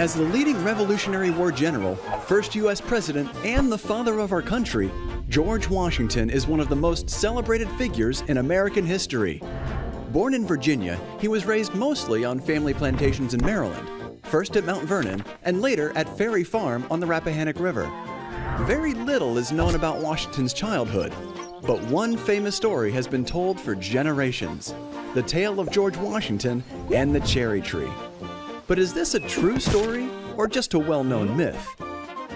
As the leading Revolutionary War general, first U.S. president, and the father of our country, George Washington is one of the most celebrated figures in American history. Born in Virginia, he was raised mostly on family plantations in Maryland, first at Mount Vernon and later at Ferry Farm on the Rappahannock River. Very little is known about Washington's childhood, but one famous story has been told for generations: the tale of George Washington and the cherry tree. But is this a true story or just a well-known myth?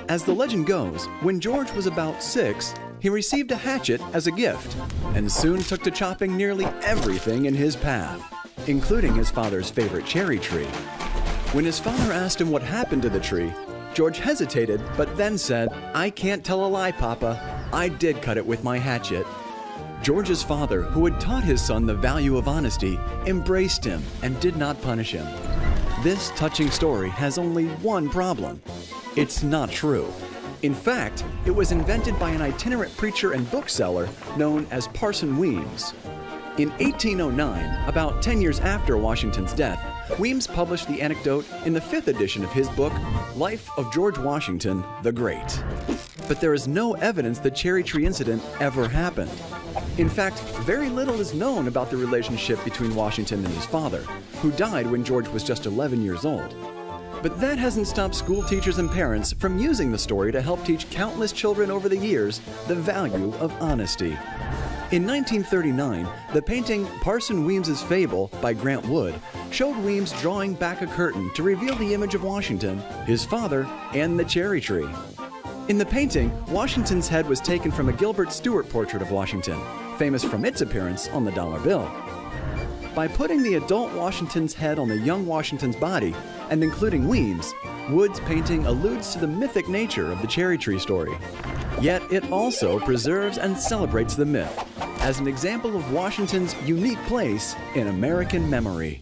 As the legend goes, when George was about 6, he received a hatchet as a gift and soon took to chopping nearly everything in his path, including his father's favorite cherry tree. When his father asked him what happened to the tree, George hesitated but then said, "I can't tell a lie, Papa. I did cut it with my hatchet." George's father, who had taught his son the value of honesty, embraced him and did not punish him. This touching story has only one problem: it's not true. In fact, it was invented by an itinerant preacher and bookseller known as Parson Weems. In 1809, about 10 years after Washington's death, Weems published the anecdote in the 5th edition of his book, Life of George Washington the Great. But there is no evidence the cherry tree incident ever happened. In fact, very little is known about the relationship between Washington and his father, who died when George was just 11 years old. But that hasn't stopped school teachers and parents from using the story to help teach countless children over the years the value of honesty. In 1939, the painting Parson Weems's Fable by Grant Wood showed Weems drawing back a curtain to reveal the image of Washington, his father, and the cherry tree. In the painting, Washington's head was taken from a Gilbert Stuart portrait of Washington, famous from its appearance on the dollar bill. By putting the adult Washington's head on the young Washington's body and including Weems, Wood's painting alludes to the mythic nature of the cherry tree story. Yet it also preserves and celebrates the myth as an example of Washington's unique place in American memory.